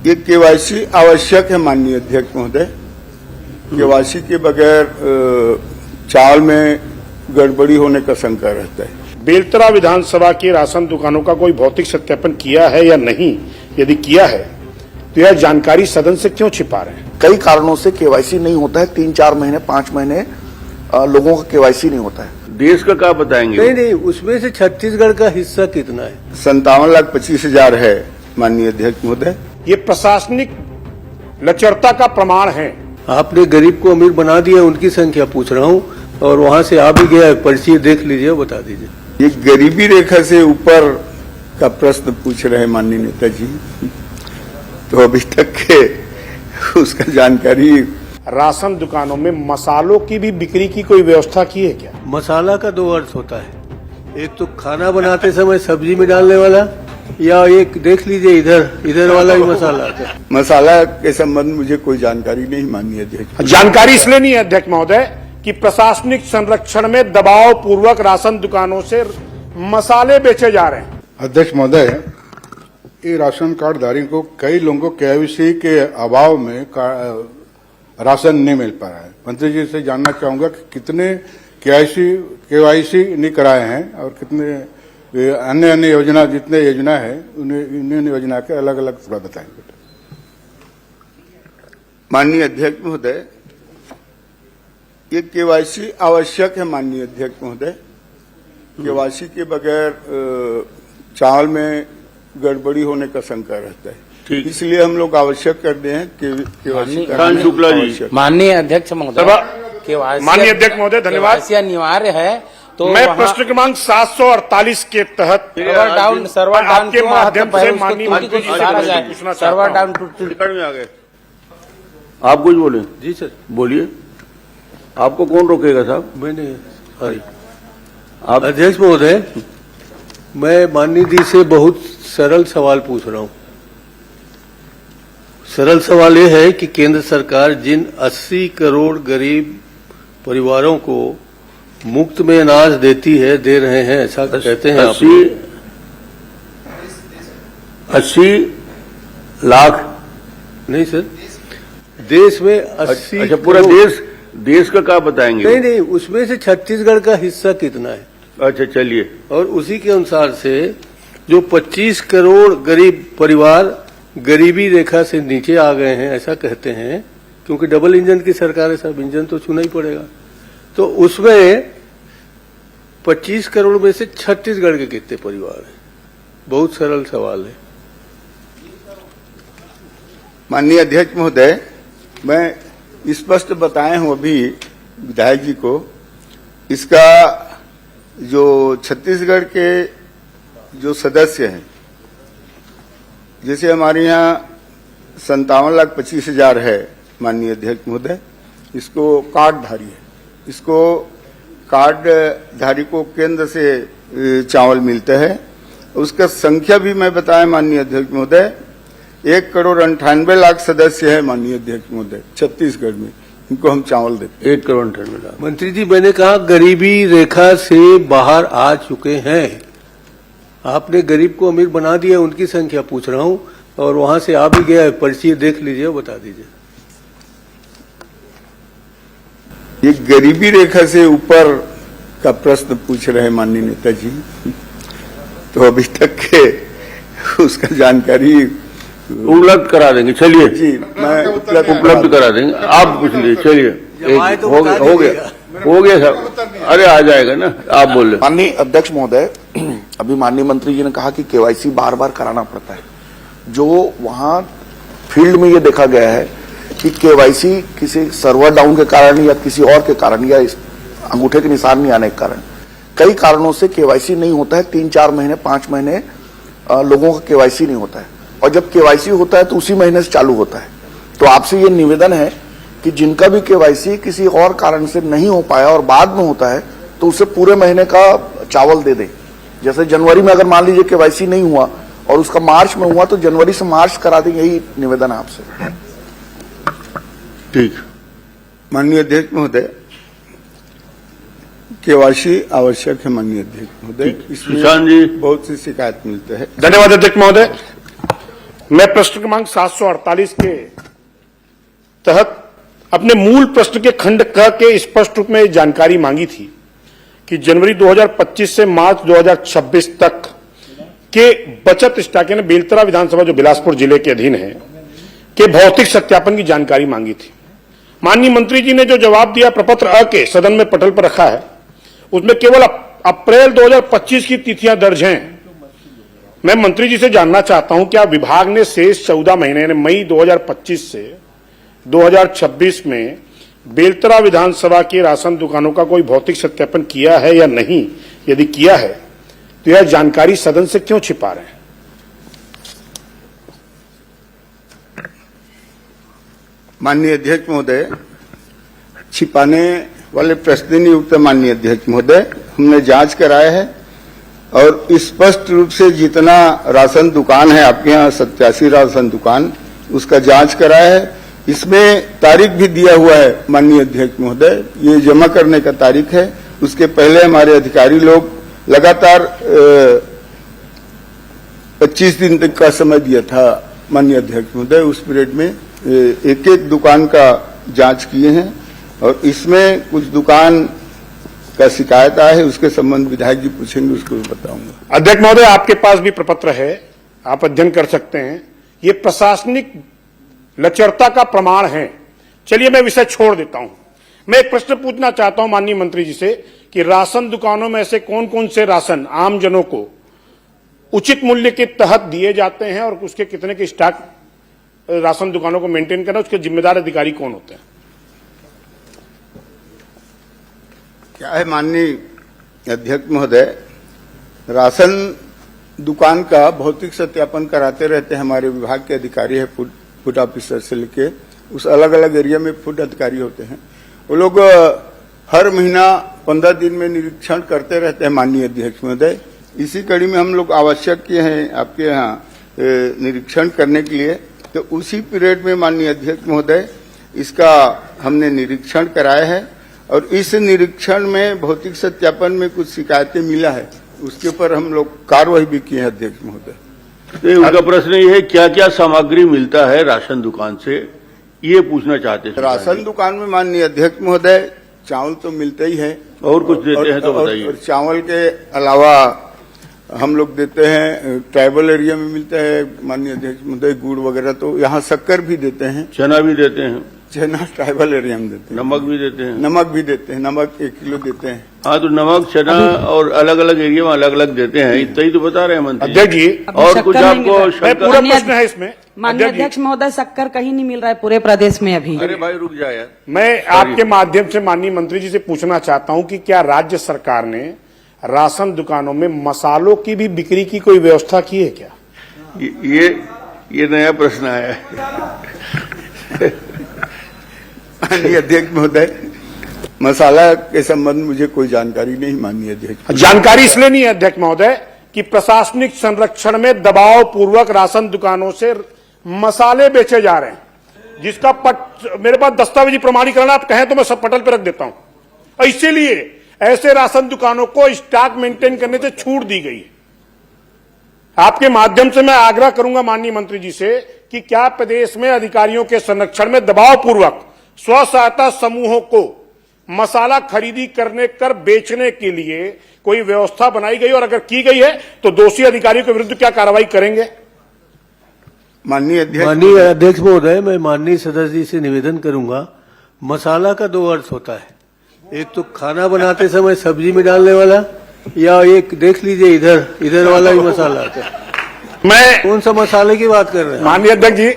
ये केवाईसी आवश्यक है माननीय अध्यक्ष महोदय। केवाईसी के बगैर चावल में गड़बड़ी होने का शंका रहता है। बेलतरा विधानसभा की राशन दुकानों का कोई भौतिक सत्यापन किया है या नहीं? यदि किया है तो यह जानकारी सदन से क्यों छिपा रहे हैं? कई कारणों से केवाईसी नहीं होता है। 3-4 महीने 5 महीने लोगों का केवाईसी नहीं होता है। देश का क्या बताएंगे? नहीं, उसमें से छत्तीसगढ़ का हिस्सा कितना है? 57,25,000 है माननीय अध्यक्ष महोदय। ये प्रशासनिक लचरता का प्रमाण है। आपने गरीब को अमीर बना दिया, उनकी संख्या पूछ रहा हूँ, और वहाँ से आ भी गया, पर्ची देख लीजिए, बता दीजिए। ये गरीबी रेखा से ऊपर का प्रश्न पूछ रहे हैं माननीय नेताजी, तो अभी तक के उसका जानकारी। राशन दुकानों में मसालों की भी बिक्री की कोई व्यवस्था की है क्या? मसाला का 2 अर्थ होता है, एक तो खाना बनाते समय सब्जी में डालने वाला, या एक देख लीजिए इधर वाला ही मसाला आता है। मसाला के संबंध में मुझे कोई जानकारी नहीं माननीय अध्यक्ष। जानकारी इसलिए नहीं है अध्यक्ष महोदय कि प्रशासनिक संरक्षण में दबाव पूर्वक राशन दुकानों से मसाले बेचे जा रहे हैं। अध्यक्ष महोदय, ये राशन कार्ड धारी को कई लोगों को केवाईसी के अभाव में राशन नहीं मिल पा रहा है। मंत्री जी से जानना चाहूंगा कि कितने केवाईसी नहीं कराए हैं और कितने अन्य योजना, जितने योजना है उन्हें योजना के अलग अलग थोड़ा बताएंगे। माननीय अध्यक्ष महोदय, ये केवाईसी आवश्यक है माननीय अध्यक्ष महोदय। केवाईसी के बगैर चावल में गड़बड़ी होने का शंका रहता है, इसलिए हम लोग आवश्यक कर दे हैं केवाईसी। शुक्ला जी। माननीय अध्यक्ष महोदय, माननीय अध्यक्ष महोदय धन्यवाद। अनिवार्य है तो मैं प्रश्न क्रमांक 748 के तहत सर्वर डाउन आपके माध्यम से माननीय मंत्री जी से पूछना सर्वर डाउन में आ गए। आप कुछ बोले? जी सर, बोलिए। आपको कौन रोकेगा साहब? मैंने आप अध्यक्ष महोदय, मैं माननीय जी से बहुत सरल सवाल पूछ रहा हूँ। सरल सवाल ये है कि केंद्र सरकार जिन 80 करोड़ गरीब परिवारों को मुफ्त में अनाज देती है, दे रहे हैं, ऐसा कहते हैं 80 लाख? नहीं सर, देश में 80। अच्छा, पूरा देश का क्या बताएंगे? नहीं, उसमें से छत्तीसगढ़ का हिस्सा कितना है? अच्छा चलिए। और उसी के अनुसार से जो 25 करोड़ गरीब परिवार गरीबी रेखा से नीचे आ गए हैं, ऐसा कहते हैं, क्योंकि डबल इंजन की सरकार है, सब इंजन तो छूना ही पड़ेगा। तो उसमें 25 करोड़ में से छत्तीसगढ़ के कितने परिवार हैं? बहुत सरल सवाल है। माननीय अध्यक्ष महोदय, मैं स्पष्ट बताए हूं अभी विधायक जी को, इसका जो छत्तीसगढ़ के जो सदस्य हैं, जैसे हमारे यहाँ 57,25,000 है माननीय अध्यक्ष महोदय, इसको कार्डधारी है, इसको कार्डधारी को केंद्र से चावल मिलता है। उसका संख्या भी मैं बताया माननीय अध्यक्ष महोदय, 1,98,00,000 सदस्य है माननीय अध्यक्ष महोदय छत्तीसगढ़ में, इनको हम चावल देते हैं। 1,98,00,000। मंत्री जी, मैंने कहा गरीबी रेखा से बाहर आ चुके हैं। आपने गरीब को अमीर बना दिया, उनकी संख्या पूछ रहा हूँ, और वहां से आ भी गया, पर्ची देख लीजिए, बता दीजिए। ये गरीबी रेखा से ऊपर का प्रश्न पूछ रहे हैं माननीय नेताजी, तो अभी तक के उसका जानकारी उपलब्ध करा देंगे। चलिए जी, मैं उपलब्ध करा देंगे, आप पूछ लीजिए। चलिए, हो गया साहब। अरे आ जाएगा ना, आप बोल रहे। माननीय अध्यक्ष महोदय, अभी माननीय मंत्री जी ने कहा कि केवाईसी बार बार कराना पड़ता है। जो वहां फील्ड में ये देखा गया है कि केवाईसी किसी सर्वर डाउन के कारण या किसी और के कारण, या अंगूठे के निशान नहीं आने के कारण, कई कारणों से केवाईसी नहीं होता है। 3-4 महीने 5 महीने लोगों का केवाईसी नहीं होता है, और जब केवाईसी होता है तो उसी महीने से चालू होता है। तो आपसे ये निवेदन है कि जिनका भी केवाईसी किसी और कारण से नहीं हो पाया और बाद में होता है, तो उसे पूरे महीने का चावल दे दें। जैसे जनवरी में अगर मान लीजिए केवाईसी नहीं हुआ और उसका मार्च में हुआ, तो जनवरी से मार्च करा दें। यही निवेदन है आपसे। ठीक। माननीय अध्यक्ष महोदय, केवाईसी आवश्यक है माननीय अध्यक्ष महोदय, इसमें किसान जी बहुत सी शिकायत मिलते हैं। धन्यवाद अध्यक्ष महोदय। मैं प्रश्न क्रमांक 748 के तहत अपने मूल प्रश्न के खंड क के स्पष्ट रूप में जानकारी मांगी थी कि जनवरी 2025 से मार्च 2026 तक के बचत स्टॉक यानी बेलतरा विधानसभा जो बिलासपुर जिले के अधीन है के भौतिक सत्यापन की जानकारी मांगी थी। माननीय मंत्री जी ने जो जवाब दिया प्रपत्र अ के सदन में पटल पर रखा है उसमें केवल अप्रैल 2025 की तिथियां दर्ज हैं। मैं मंत्री जी से जानना चाहता हूं क्या विभाग ने शेष 14 महीने यानी मई 2025 से 2026 में बेलतरा विधानसभा की राशन दुकानों का कोई भौतिक सत्यापन किया है या नहीं? यदि किया है तो यह जानकारी सदन से क्यों छिपा रहे हैं? माननीय अध्यक्ष महोदय, छिपाने वाले प्रश्न नहीं उठते। माननीय अध्यक्ष महोदय, हमने जांच कराया है और स्पष्ट रूप से जितना राशन दुकान है आपके यहाँ 87 राशन दुकान उसका जांच कराया है। इसमें तारीख भी दिया हुआ है माननीय अध्यक्ष महोदय, ये जमा करने का तारीख है। उसके पहले हमारे अधिकारी लोग लगातार 25 दिन तक का समय दिया था माननीय अध्यक्ष महोदय। उस पीरियड में एक एक दुकान का जांच किए हैं और इसमें कुछ दुकान का शिकायत आया है, उसके संबंध विधायक जी पूछेंगे, उसको भी बताऊंगा। अध्यक्ष महोदय, आपके पास भी प्रपत्र है, आप अध्ययन कर सकते हैं। ये प्रशासनिक लचरता का प्रमाण है। चलिए मैं विषय छोड़ देता हूं। मैं एक प्रश्न पूछना चाहता हूं माननीय मंत्री जी से कि राशन दुकानों में ऐसे कौन कौन से राशन आम जनों को उचित मूल्य के तहत दिए जाते हैं और उसके कितने के स्टॉक राशन दुकानों को मेंटेन करना, उसके जिम्मेदार अधिकारी कौन होते हैं? क्या है माननीय अध्यक्ष महोदय, राशन दुकान का भौतिक सत्यापन कराते रहते हैं हमारे विभाग के अधिकारी है, फूड ऑफिसर से लेके उस अलग अलग एरिया में फूड अधिकारी होते हैं। वो लोग हर महीना 15 दिन में निरीक्षण करते रहते हैं माननीय अध्यक्ष महोदय। इसी कड़ी में हम लोग आवश्यक किए हैं आपके यहाँ निरीक्षण करने के लिए। तो उसी पीरियड में माननीय अध्यक्ष महोदय इसका हमने निरीक्षण कराया है और इस निरीक्षण में भौतिक सत्यापन में कुछ शिकायतें मिला है, उसके ऊपर हम लोग कार्रवाई भी की है अध्यक्ष महोदय। तो उनका प्रश्न ये है क्या क्या सामग्री मिलता है राशन दुकान से, ये पूछना चाहते हैं। राशन दुकान में माननीय अध्यक्ष महोदय चावल तो मिलता ही है, और कुछ देते हैं तो बताइए। और चावल के अलावा हम लोग देते हैं, ट्राइबल एरिया में मिलता है माननीय अध्यक्ष महोदय गुड़ वगैरह, तो यहाँ शक्कर भी देते हैं, चना भी देते हैं, चना ट्राइबल एरिया में देते हैं, नमक भी देते हैं, नमक भी देते हैं, नमक 1 किलो देते हैं। हाँ, तो नमक चना और अलग अलग एरिया में अलग अलग देते हैं, इतना ही तो बता रहे हैं मंत्री अध्यक्ष जी। और कुछ आपको पूरा प्रश्न है इसमें माननीय अध्यक्ष महोदय, शक्कर कहीं नहीं मिल रहा है पूरे प्रदेश में अभी। अरे भाई रुक जाए यार। मैं आपके माध्यम से माननीय मंत्री जी से पूछना चाहता हूं कि क्या राज्य सरकार ने राशन दुकानों में मसालों की भी बिक्री की कोई व्यवस्था की है क्या? ये नया प्रश्न आया है। माननीय अध्यक्ष महोदय, मसाला के संबंध में मुझे कोई जानकारी नहीं माननीय अध्यक्ष। जानकारी इसलिए नहीं है अध्यक्ष महोदय कि प्रशासनिक संरक्षण में दबाव पूर्वक राशन दुकानों से मसाले बेचे जा रहे हैं, जिसका मेरे पास दस्तावेजी प्रमाणीकरण आप कहें तो मैं सब पटल पर रख देता हूं। और इसीलिए ऐसे राशन दुकानों को स्टॉक मेंटेन करने से छूट दी गई है। आपके माध्यम से मैं आग्रह करूंगा माननीय मंत्री जी से कि क्या प्रदेश में अधिकारियों के संरक्षण में दबाव पूर्वक स्व सहायता समूहों को मसाला खरीदी करने कर बेचने के लिए कोई व्यवस्था बनाई गई, और अगर की गई है तो दोषी अधिकारियों के विरुद्ध क्या कार्रवाई करेंगे? माननीय अध्यक्ष महोदय, मैं माननीय सदस्य जी से निवेदन करूंगा, मसाला का 2 अर्थ होता है, एक तो खाना बनाते समय सब्जी में डालने वाला, या एक देख लीजिए इधर वाला ही मसाला आता है। मैं कौन सा मसाले की बात कर रहे हैं? माननीय अध्यक्ष जी,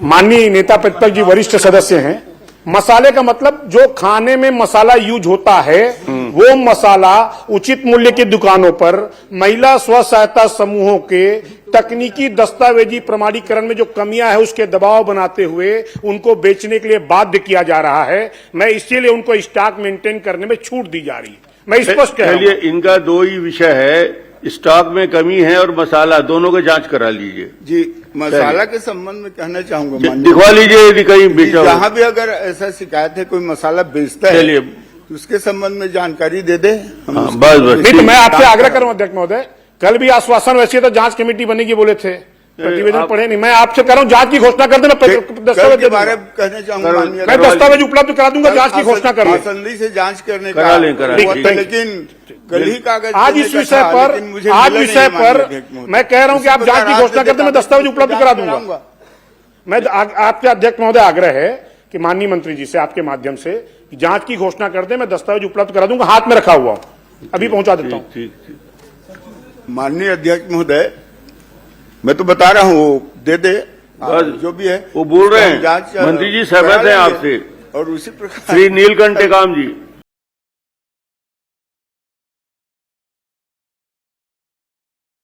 माननीय नेता प्रतिपक्ष जी वरिष्ठ सदस्य हैं। मसाले का मतलब जो खाने में मसाला यूज होता है वो मसाला उचित मूल्य की दुकानों पर महिला स्व सहायता समूहों के तकनीकी दस्तावेजी प्रमाणीकरण में जो कमियां है उसके दबाव बनाते हुए उनको बेचने के लिए बाध्य किया जा रहा है। मैं इसीलिए उनको स्टॉक मेंटेन करने में छूट दी जा रही है। मैं स्पष्ट कह रहा हूं। इनका 2 ही विषय है, स्टॉक में कमी है और मसाला, दोनों का जांच करा लीजिए जी। मसाला के संबंध में कहना चाहूंगा माननीय, दिखवा लीजिए यदि कहीं बेचा हो। जहां भी अगर ऐसा शिकायत है कोई मसाला बेचता है तो उसके संबंध में जानकारी दे दे। बस नहीं तो मैं आपसे आग्रह करूं अध्यक्ष महोदय, कल भी आश्वासन वैसे तो जांच कमेटी बनेगी बोले थे, प्रतिवेदन पढ़े नहीं, मैं आपसे कह रहा हूं जांच की घोषणा कर दे, मैं दस्तावेज के दे बारे दूंगा। में कहने चाहूंगा करो। माननीय मैं दस्तावेज उपलब्ध करा दूंगा, जांच की घोषणा कर ले। आसंदी से जांच करने करा का लें, करा हुआ लें। था, लेकिन कल ही कागज आज देने इस का विषय था, पर लेकिन मुझे आज मिला विषय नहीं, पर माननीय अध्यक्ष महोदय। मैं कह रहा हूं कि आप इसी जांच की प्रकार घोषणा से करते, मैं दस्तावेज उपलब्ध जांच करा दूंगा। कराऊंगा। मैं आपके अध्यक्ष महोदय आग्रह है कि माननीय मंत्री जी से आपके माध्यम से कि जांच की घोषणा कर दे, मैं दस्तावेज उपलब्ध करा दूंगा, हाथ में रखा हुआ हूं, अभी पहुंचा देता हूं। ठीक ठीक माननीय अध्यक्ष महोदय, मैं तो बता रहा हूँ, वो दे दे बस, जो भी है वो बोल रहे हैं, जांच मंत्री जी करा सहमत हैं लेंगे। आपसे। और उसी प्रकार श्री नीलकंठ टेकाम जी